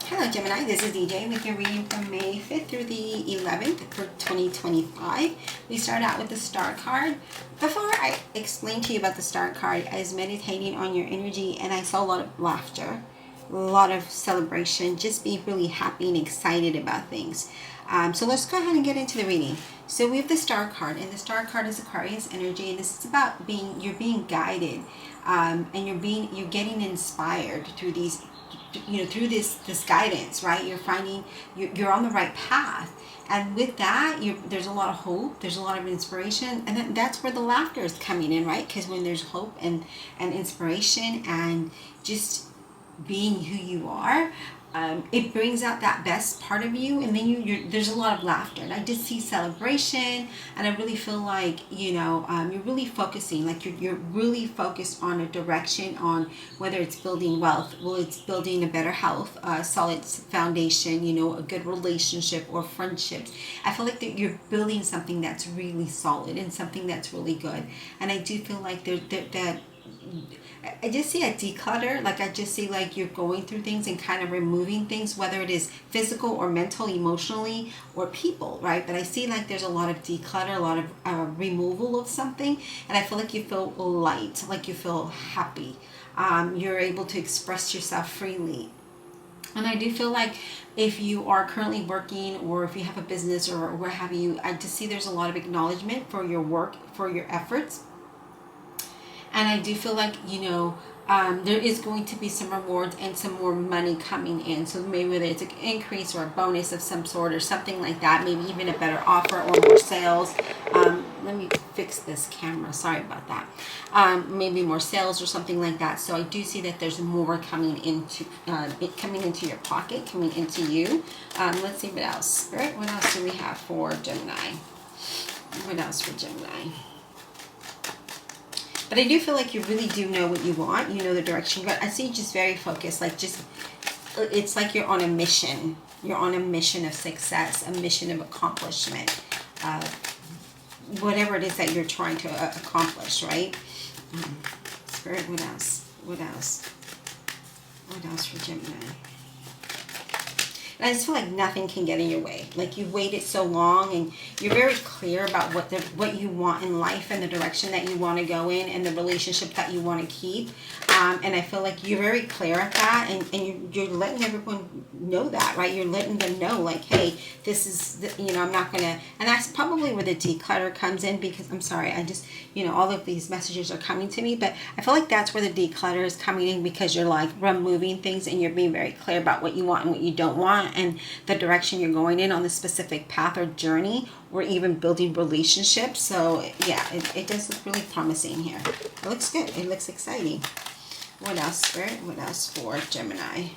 Hello Gemini, this is DJ with your reading from May 5th through the 11th for 2025. We start out with the Star card. Before I explain to you about the Star card, I was meditating on your energy and I saw a lot of laughter, a lot of celebration, just be really happy and excited about things. So let's go ahead and get into the reading. So we have the Star card, and the Star card is Aquarius energy, and this is about you're being guided, and you're getting inspired through these, through this guidance, right? You're finding you're on the right path, and with that, there's a lot of hope, there's a lot of inspiration, and that's where the laughter is coming in, right? Because when there's hope and inspiration and just being who you are, it brings out that best part of you, and then there's a lot of laughter, and I just see celebration, and I really feel like you're really focusing, like you're really focused on a direction, on whether it's building wealth, it's building a better health, a solid foundation, a good relationship or friendships. I feel like that you're building something that's really solid and something that's really good, and I do feel like that I just see a declutter, like I just see like you're going through things and kind of removing things, whether it is physical or mental, emotionally, or people, right? But I see like there's a lot of declutter, a lot of removal of something, and I feel like you feel light, like you feel happy. You're able to express yourself freely. And I do feel like if you are currently working, or if you have a business or what have you, I just see there's a lot of acknowledgement for your work, for your efforts. And I do feel like, there is going to be some rewards and some more money coming in. So maybe whether it's an increase or a bonus of some sort or something like that, maybe even a better offer or more sales. Let me fix this camera. Sorry about that. Maybe more sales or something like that. So I do see that there's more coming into your pocket, coming into you. Let's see what else. Spirit, what else do we have for Gemini? What else for Gemini? But I do feel like you really do know what you want. You know the direction you're going. I see you just very focused. It's like you're on a mission. You're on a mission of success, a mission of accomplishment. Whatever it is that you're trying to accomplish, right? Spirit, what else? What else? What else for Gemini? And I just feel like nothing can get in your way. Like you've waited so long, and you're very clear about what you want in life and the direction that you want to go in and the relationship that you want to keep. And I feel like you're very clear at that, and you're letting everyone know that, right? You're letting them know, like, hey, this is, I'm not going to, and that's probably where the declutter comes in, because I'm sorry, I just, all of these messages are coming to me, but I feel like that's where the declutter is coming in, because you're like removing things and you're being very clear about what you want and what you don't want, and the direction you're going in on the specific path or journey, or even building relationships. So yeah, it does look really promising here. It looks good. It looks exciting. What else, Spirit? What else for Gemini?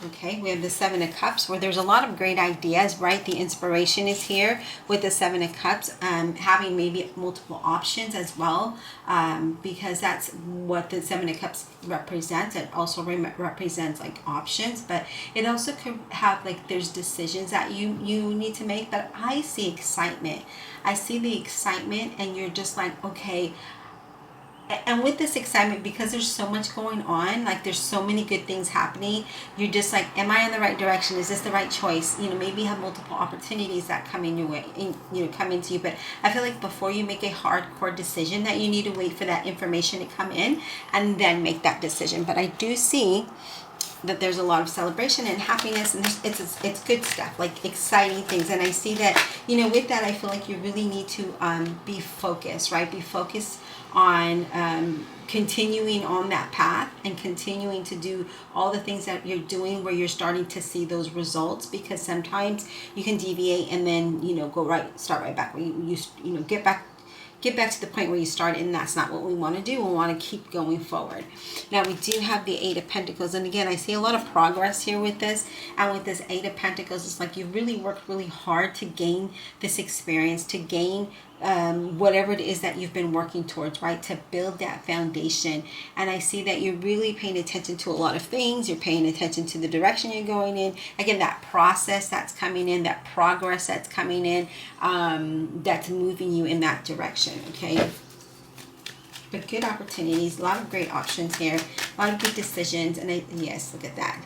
Okay, we have the Seven of Cups, where there's a lot of great ideas, right? The inspiration is here with the Seven of Cups, having maybe multiple options as well, because that's what the Seven of Cups represents. It also represents like options, but it also could have like there's decisions that you need to make. But I see excitement. I see the excitement, and you're just like, okay. And with this excitement, because there's so much going on, like there's so many good things happening, you're just like, am I in the right direction? Is this the right choice? Maybe you have multiple opportunities that come in your way, come into you. But I feel like before you make a hardcore decision, that you need to wait for that information to come in and then make that decision. But I do see that there's a lot of celebration and happiness, and it's good stuff, like exciting things. And I see that, with that, I feel like you really need to be focused, right? Be focused on continuing on that path and continuing to do all the things that you're doing, where you're starting to see those results, because sometimes you can deviate and then start right back where you get back to the point where you started, and that's not what we want to do. We want to keep going forward. Now, we do have the Eight of Pentacles, and again, I see a lot of progress here with this. And with this Eight of Pentacles, it's like you really worked really hard to gain this experience, to gain whatever it is that you've been working towards, right? To build that foundation. And I see that you're really paying attention to a lot of things. You're paying attention to the direction you're going in. Again, that process that's coming in, that progress that's coming in, that's moving you in that direction, okay? But good opportunities, a lot of great options here, a lot of good decisions. And yes, look at that.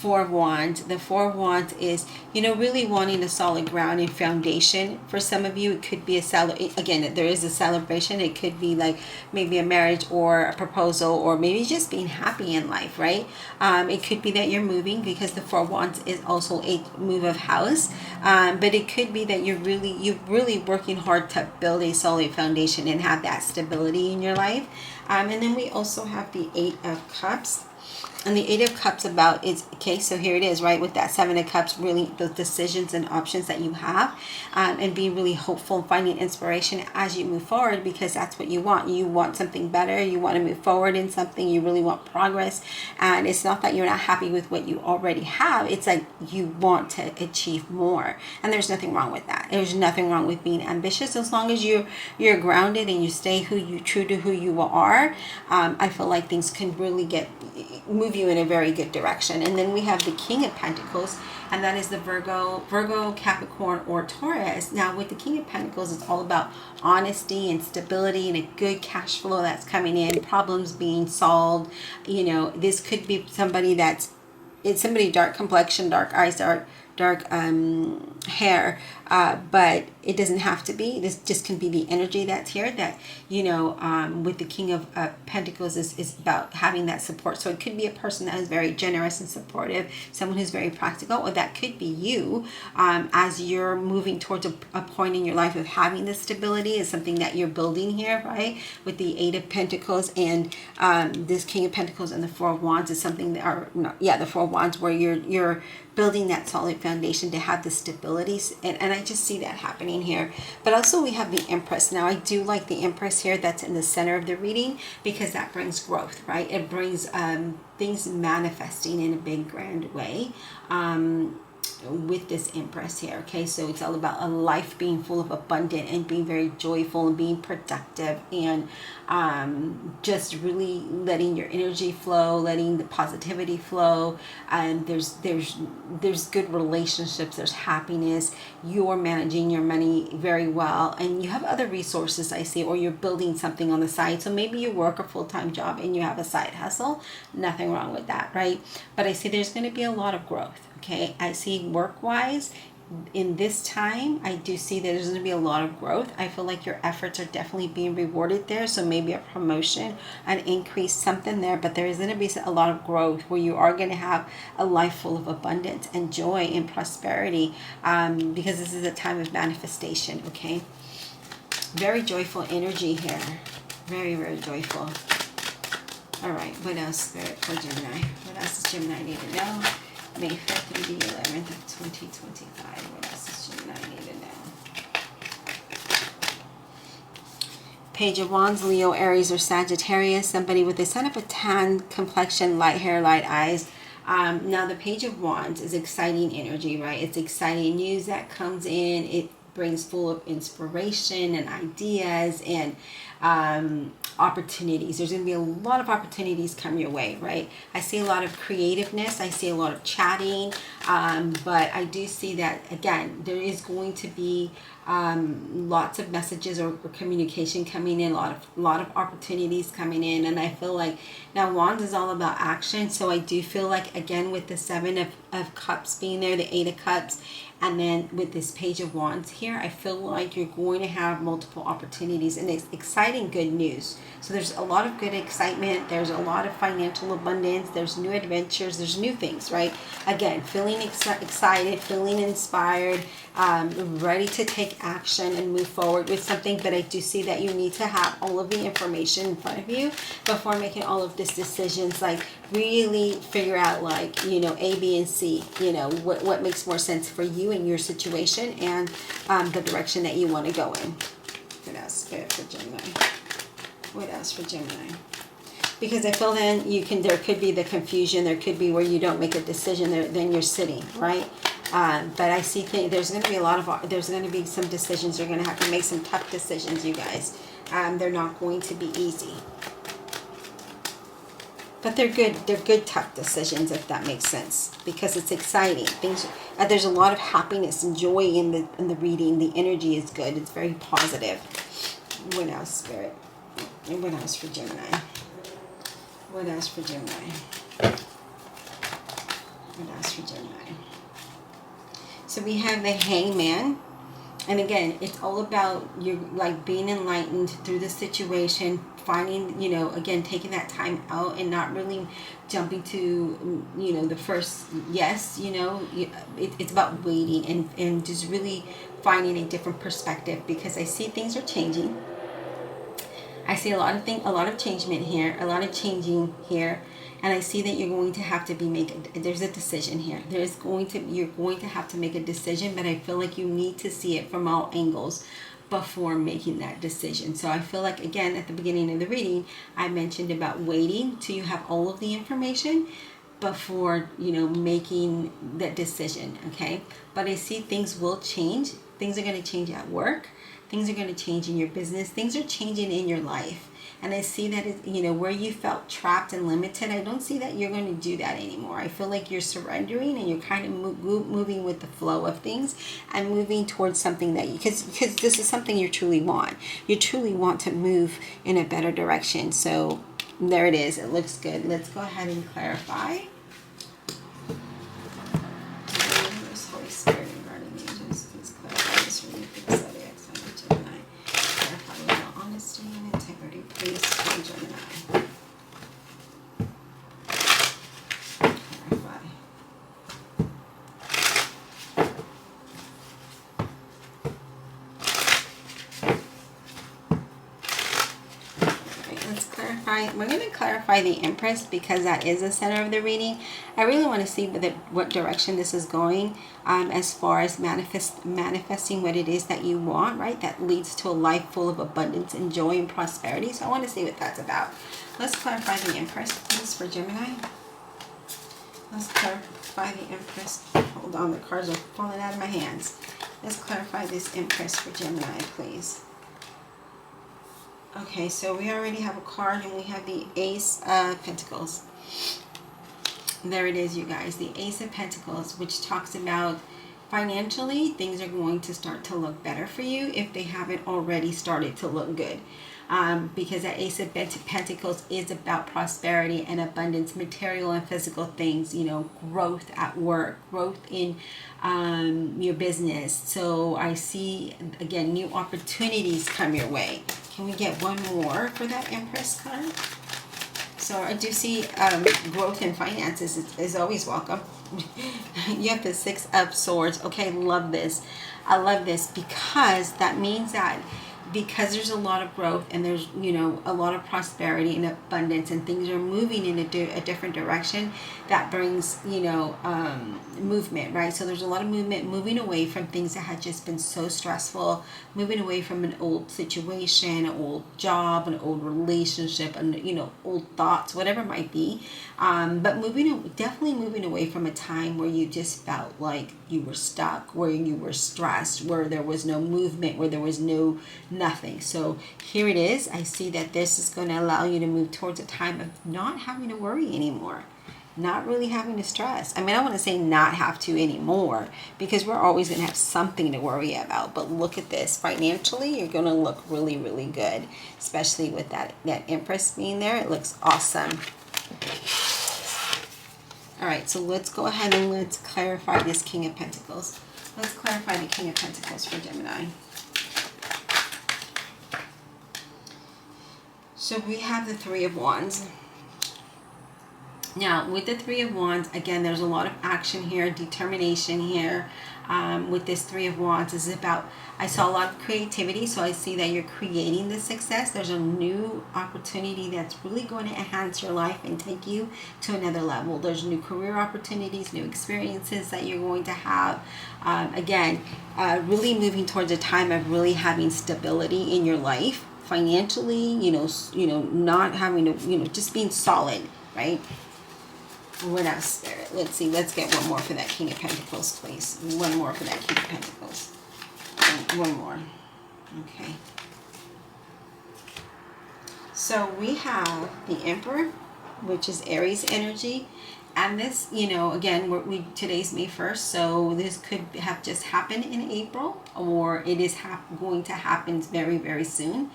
Four of Wands. The Four of Wands is, you know, really wanting a solid ground and foundation. For some of you, it could be again, there is a celebration. It could be like maybe a marriage or a proposal, or maybe just being happy in life, right? It could be that you're moving, because the Four of Wands is also a move of house. But it could be that you're really working hard to build a solid foundation and have that stability in your life. And then we also have the Eight of Cups. And the Eight of Cups about is, okay, so here it is, right, with that Seven of Cups, really those decisions and options that you have, and being really hopeful and finding inspiration as you move forward, because that's what you want. You want something better. You want to move forward in something. You really want progress. And it's not that you're not happy with what you already have. It's like you want to achieve more. And there's nothing wrong with that. There's nothing wrong with being ambitious, as long as you're grounded and you stay true to who you are. I feel like things can really move you in a very good direction. And then we have the King of Pentacles, and that is the Virgo, Capricorn, or Taurus. Now with the King of Pentacles, it's all about honesty and stability and a good cash flow that's coming in, problems being solved. You know, this could be somebody it's somebody dark complexion, dark eyes, dark hair, but it doesn't have to be. This just can be the energy that's here, that, you know, with the King of Pentacles is about having that support. So it could be a person that is very generous and supportive, someone who's very practical, or that could be you, as you're moving towards a point in your life of having this stability. Is something that you're building here, right? With the Eight of Pentacles and this King of Pentacles and the Four of Wands is something that the Four of Wands, where you're building that solid foundation to have the stability, and I just see that happening here. But also we have the Empress. Now I do like the Empress here, that's in the center of the reading, because that brings growth, right? It brings things manifesting in a big grand way with this Empress here. Okay, so it's all about a life being full of abundance and being very joyful and being productive, and just really letting your energy flow, letting the positivity flow. And there's good relationships, there's happiness, you're managing your money very well, and you have other resources, I see, or you're building something on the side. So maybe you work a full-time job and you have a side hustle. Nothing wrong with that, right? But I see there's going to be a lot of growth. Okay, I see work-wise in this time, I do see that there's going to be a lot of growth. I feel like your efforts are definitely being rewarded there. So maybe a promotion, an increase, something there. But there is going to be a lot of growth, where you are going to have a life full of abundance and joy and prosperity, because this is a time of manifestation. Okay, very joyful energy here. Very, very joyful. All right, what else, Spirit, for Gemini? What else does Gemini need to know? May 5th through the 11th of 2025. What else does Gemini need to know? Page of Wands, Leo, Aries, or Sagittarius. Somebody with a son of a tan complexion, light hair, light eyes. Now the Page of Wands is exciting energy, right? It's exciting news that comes in. It brings full of inspiration and ideas and opportunities. There's going to be a lot of opportunities come your way, right? I see a lot of creativeness. I see a lot of chatting. But I do see that, again, there is going to be lots of messages or communication coming in, a lot of opportunities coming in. And I feel like now Wands is all about action. So I do feel like, again, with the Seven of Cups being there, the Eight of Cups, and then with this Page of Wands here, I feel like you're going to have multiple opportunities, and it's exciting good news. So there's a lot of good excitement. There's a lot of financial abundance. There's new adventures. There's new things, right? Again, feeling excited, feeling inspired, ready to take action and move forward with something. But I do see that you need to have all of the information in front of you before making all of these decisions. Like, really figure out, like, you know, A, B, and C, you know, what makes more sense for you and your situation, and the direction that you want to go in. What else, Spirit, for Gemini? What else for Gemini? Because I feel then there could be the confusion. There could be where you don't make a decision. Then you're sitting, right? But I see there's going to be there's going to be some decisions. You're going to have to make some tough decisions, you guys. They're not going to be easy. But they're good. They're good, tough decisions, if that makes sense, because it's exciting. There's a lot of happiness and joy in the reading. The energy is good. It's very positive. What else, Spirit? And what else for Gemini? What else for Gemini? What Empress for Gemini. So we have the Hangman. And again, it's all about you like being enlightened through the situation, finding, you know, again, taking that time out and not really jumping to, you know, the first yes, you know, it's about waiting and just really finding a different perspective, because I see things are changing. I see a lot of changement here, a lot of changing here, and I see that you're going to have to there's a decision here. You're going to have to make a decision, but I feel like you need to see it from all angles before making that decision. So I feel like, again, at the beginning of the reading, I mentioned about waiting till you have all of the information before, you know, making that decision, okay? But I see things will change. Things are going to change at work. Things are going to change in your business. Things are changing in your life. And I see that, you know, where you felt trapped and limited, I don't see that you're going to do that anymore. I feel like you're surrendering and you're kind of moving with the flow of things and moving towards something that because this is something you truly want. You truly want to move in a better direction. So there it is. It looks good. Let's go ahead and clarify. Holy Spirit and guardian angels, please clarify this reading for the zodiac sign of Gemini. Clarify your honesty and integrity, please, for Gemini. Clarify. Let's clarify. We're going to clarify the Empress because that is the center of the reading. I really want to see what direction this is going as far as manifesting what it is that you want, right? That leads to a life full of abundance and joy and prosperity. So I want to see what that's about. Let's clarify the Empress, please, for Gemini. Let's clarify the Empress. Hold on, the cards are falling out of my hands. Let's clarify this Empress for Gemini, please. Okay, so we already have a card and we have the Ace of Pentacles. There it is, you guys, the Ace of Pentacles, which talks about financially things are going to start to look better for you if they haven't already started to look good. Because that Ace of Pentacles is about prosperity and abundance, material and physical things, you know, growth at work, growth in your business. So I see, again, new opportunities come your way. Can we get one more for that Empress card? So I do see growth in finances is always welcome. You have the Six of Swords. Okay, love this. I love this because that means that because there's a lot of growth and there's, you know, a lot of prosperity and abundance and things are moving in a different direction, that brings, you know, movement, right? So there's a lot of movement, moving away from things that had just been so stressful, moving away from an old situation, an old job, an old relationship, and, you know, old thoughts, whatever it might be. But definitely moving away from a time where you just felt like you were stuck, where you were stressed, where there was no movement, where there was nothing. So here it is. I see that this is going to allow you to move towards a time of not having to worry anymore, not really having to stress. I mean, I want to say not have to anymore because we're always going to have something to worry about. But look at this. Financially, you're going to look really, really good, especially with that Empress being there. It looks awesome. All right, so let's go ahead and let's clarify this King of Pentacles. Let's clarify the King of Pentacles for Gemini. So we have the Three of Wands. Now, with the Three of Wands, again, there's a lot of action here, determination here. With this Three of Wands, is about, I saw a lot of creativity, so I see that you're creating the success. There's a new opportunity that's really going to enhance your life and take you to another level. There's new career opportunities, new experiences that you're going to have. Again, really moving towards a time of really having stability in your life, financially, you know, not having to, you know, just being solid, right? What else, Spirit? Let's see. Let's get one more for that King of Pentacles, please. One more for that King of Pentacles. One more. Okay. So we have the Emperor, which is Aries energy, And this, again, today's May 1st, so this could have just happened in April, or it is going to happen very, very soon,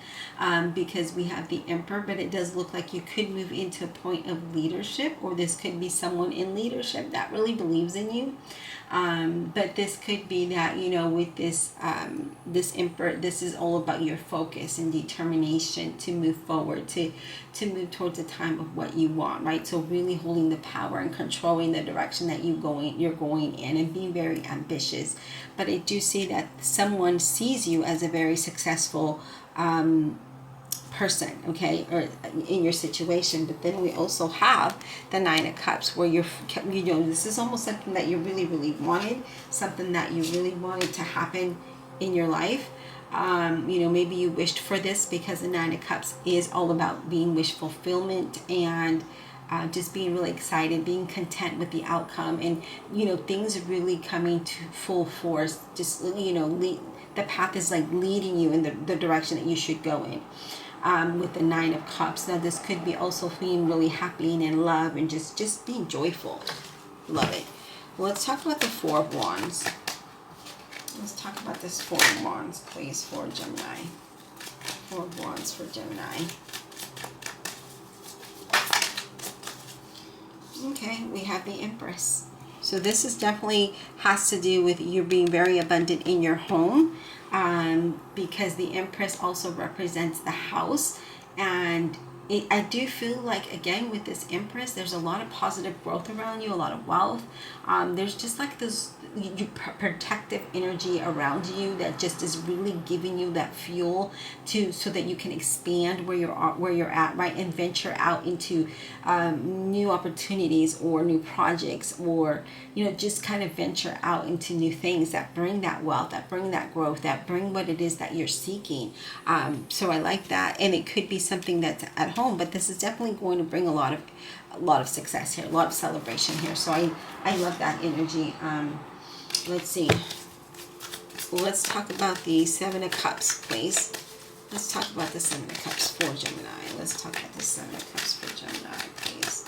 because we have the Emperor. But it does look like you could move into a point of leadership, or this could be someone in leadership that really believes in you. But this could be that, with this Emperor, this is all about your focus and determination to move forward, to move towards a time of what you want, right? So really holding the power and controlling the direction that you're going in, and being very ambitious. But I do see that someone sees you as a very successful person, okay, or in your situation. But then we also have the Nine of Cups, where this is almost something that you really, really wanted, something that you really wanted to happen in your life. Maybe you wished for this, because the Nine of Cups is all about being wish fulfillment, and just being really excited, being content with the outcome, and things really coming to full force. Just the path is like leading you in the direction that you should go in. With the Nine of Cups, now this could be also being really happy and in love, and just being joyful. Love it. Well, let's talk about the Four of Wands. Let's talk about this Four of Wands, please, for Gemini. Four of Wands for Gemini. Okay, we have the Empress. So this is definitely has to do with you being very abundant in your home, because the Empress also represents the house. And I do feel like, again, with this Empress, there's a lot of positive growth around you, a lot of wealth. There's just like this protective energy around you that just is really giving you that fuel so that you can expand where you're at, right, and venture out into new opportunities or new projects, or just kind of venture out into new things that bring that wealth, that bring that growth, that bring what it is that you're seeking. So I like that. And it could be something that's at home, but this is definitely going to bring a lot of success here, a lot of celebration here. So I love that energy. Let's see. Let's talk about the Seven of Cups, please. Let's talk about the Seven of Cups for Gemini. Let's talk about the Seven of Cups for Gemini, please.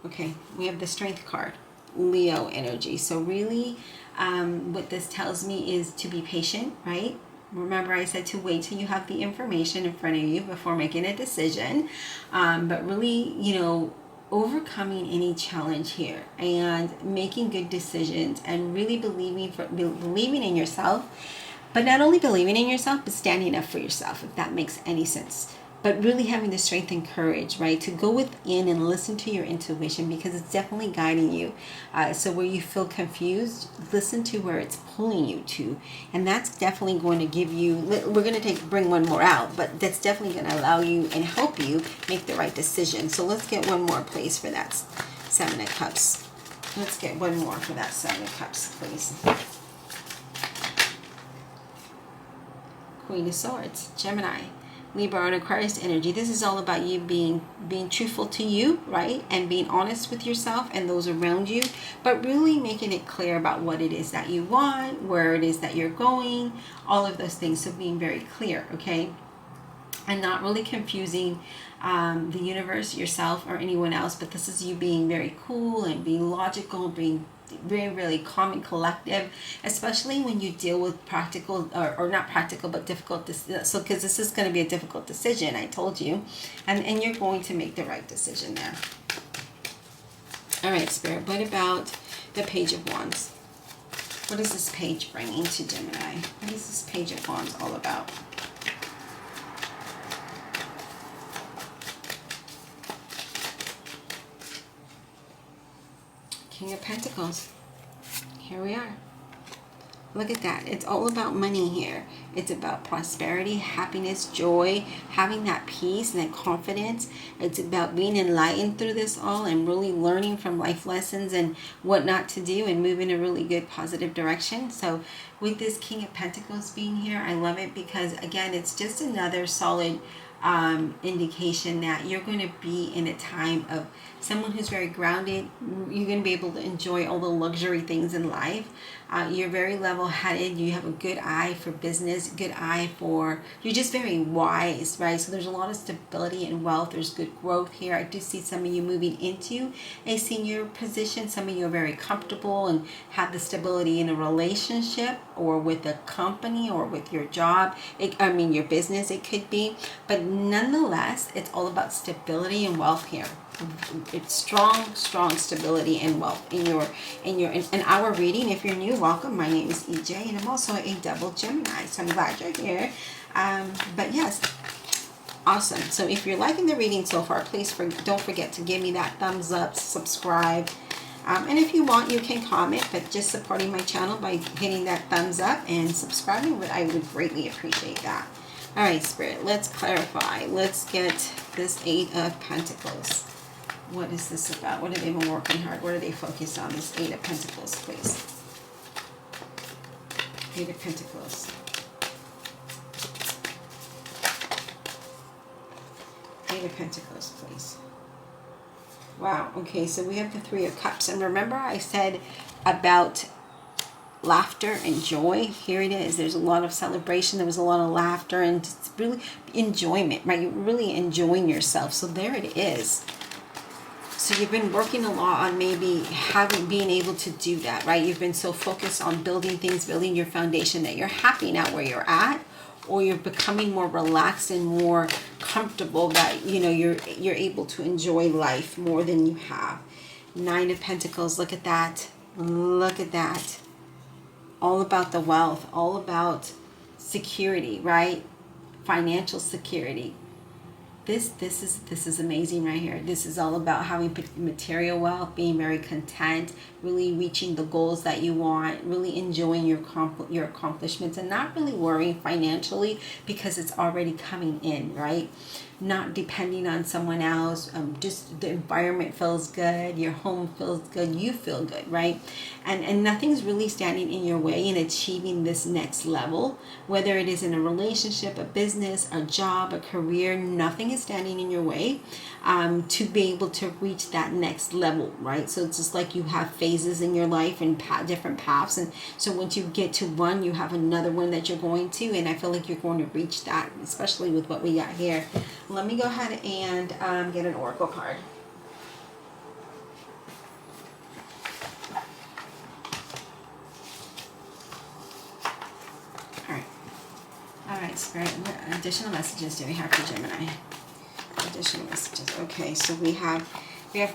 Okay, we have the Strength card, Leo energy. So really, what this tells me is to be patient, right? Remember, I said to wait till you have the information in front of you before making a decision. But really, overcoming any challenge here and making good decisions, and really believing in yourself. But not only believing in yourself, but standing up for yourself, if that makes any sense. But really having the strength and courage, right, to go within and listen to your intuition, because it's definitely guiding you. So where you feel confused, listen to where it's pulling you to. And that's definitely going to give you, we're going to bring one more out, but that's definitely going to allow you and help you make the right decision. So let's get one more, please, for that Seven of Cups. Let's get one more for that Seven of Cups, please. Queen of Swords, Gemini. Libra and Aquarius energy. This is all about you being truthful to you, right? And being honest with yourself and those around you, but really making it clear about what it is that you want, where it is that you're going, all of those things. So being very clear, okay? And not really confusing the universe, yourself, or anyone else, but this is you being very cool and being logical, being very, really calm and collective, especially when you deal with practical or not practical but difficult. So because this is going to be a difficult decision, I told you, and you're going to make the right decision there. All right, Spirit, what about the Page of Wands? What is this page bringing to Gemini? What is this Page of Wands all about? King of Pentacles. Here we are. Look at that. It's all about money here. It's about prosperity, happiness, joy, having that peace and that confidence. It's about being enlightened through this all and really learning from life lessons and what not to do and move in a really good positive direction. So with this King of Pentacles being here, I love it because, again, it's just another solid indication that you're going to be in a time of someone who's very grounded. You're going to be able to enjoy all the luxury things in life. You're very level-headed. You have a good eye for business, good eye for, you're just very wise, right? So there's a lot of stability and wealth. There's good growth here. I do see some of you moving into a senior position. Some of you are very comfortable and have the stability in a relationship or with a company or with your job. Your business, it could be. But nonetheless, it's all about stability and wealth here. It's strong stability and wealth in our reading. If you're new, welcome. My name is EJ, and I'm also a double Gemini, so I'm glad you're here. But yes, awesome. So if you're liking the reading so far, please don't forget to give me that thumbs up, subscribe, and if you want, you can comment, but just supporting my channel by hitting that thumbs up and subscribing, I would greatly appreciate that. All right, Spirit, let's clarify. Let's get this 8 of Pentacles. What is this about? What have they been working hard? What are they focused on? This 8 of Pentacles, please. 8 of Pentacles. 8 of Pentacles, please. Wow. Okay, so we have the 3 of Cups. And remember I said about laughter and joy? Here it is. There's a lot of celebration. There was a lot of laughter and it's really enjoyment, right? You're really enjoying yourself. So there it is. So you've been working a lot on maybe being able to do that, right? You've been so focused on building things, building your foundation that you're happy now where you're at, or you're becoming more relaxed and more comfortable that, you know, you're able to enjoy life more than you have. 9 of Pentacles, look at that. Look at that. All about the wealth, all about security, right? Financial security. This is amazing right here. This is all about having material wealth, being very content, really reaching the goals that you want, really enjoying your accomplishments, and not really worrying financially because it's already coming in, right? Not depending on someone else. Just the environment feels good, your home feels good, you feel good, right? And nothing's really standing in your way in achieving this next level, whether it is in a relationship, a business, a job, a career. Nothing is standing in your way to be able to reach that next level, right? So it's just like you have phases in your life and different paths, and so once you get to one, you have another one that you're going to, and I feel like you're going to reach that, especially with what we got here. Let me go ahead and get an oracle card. All right, Spirit, what additional messages do we have for Gemini? Additional messages. Okay, so we have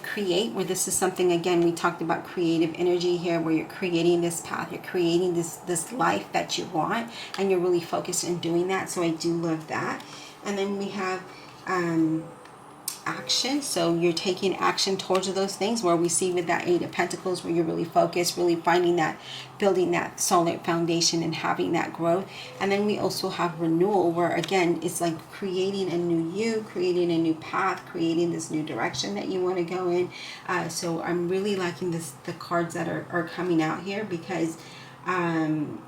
create, where this is something, again, we talked about creative energy here, where you're creating this path, you're creating this life that you want, and you're really focused in doing that. So I do love that. And then we have action. So you're taking action towards those things, where we see with that 8 of Pentacles, where you're really focused, really finding that, building that solid foundation and having that growth. And then we also have renewal, where again, it's like creating a new you, creating a new path, creating this new direction that you want to go in. So I'm really liking the cards that are coming out here, because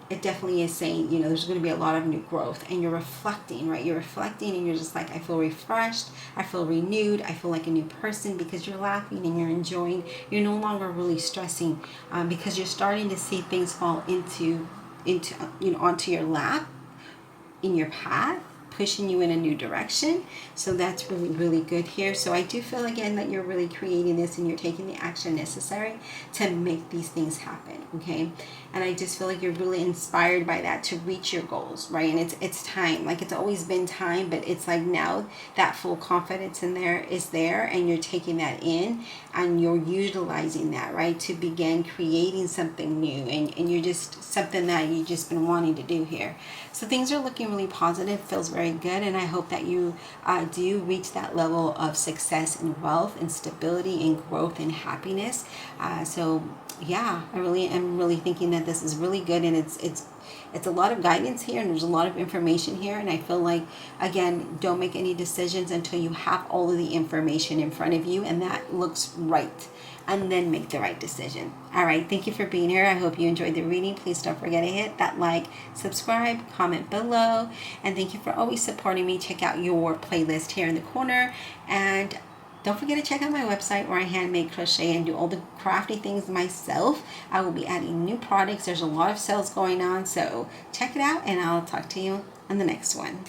it definitely is saying, you know, there's going to be a lot of new growth, and you're reflecting, right? You're reflecting and you're just like, I feel refreshed, I feel renewed, I feel like a new person, because you're laughing and you're enjoying. You're no longer really stressing, because you're starting to see things fall into you know, onto your lap, in your path, pushing you in a new direction. So that's really, really good here. So I do feel, again, that you're really creating this and you're taking the action necessary to make these things happen, okay? And I just feel like you're really inspired by that to reach your goals, right? And it's time. Like, it's always been time, but it's like now that full confidence in there is there, and you're taking that in and you're utilizing that, right, to begin creating something new, and you're just something that you've just been wanting to do here. So things are looking really positive, feels very good, and I hope that you do reach that level of success and wealth and stability and growth and happiness. So yeah, I really am really thinking that this is really good, and it's a lot of guidance here, and there's a lot of information here, and I feel like, again, don't make any decisions until you have all of the information in front of you and that looks right, and then make the right decision. All right, thank you for being here. I hope you enjoyed the reading. Please don't forget to hit that like, subscribe, comment below, and thank you for always supporting me. Check out your playlist here in the corner, and Don't forget to check out my website where I handmade crochet and do all the crafty things myself. I will be adding new products. There's a lot of sales going on, so check it out, and I'll talk to you on the next one.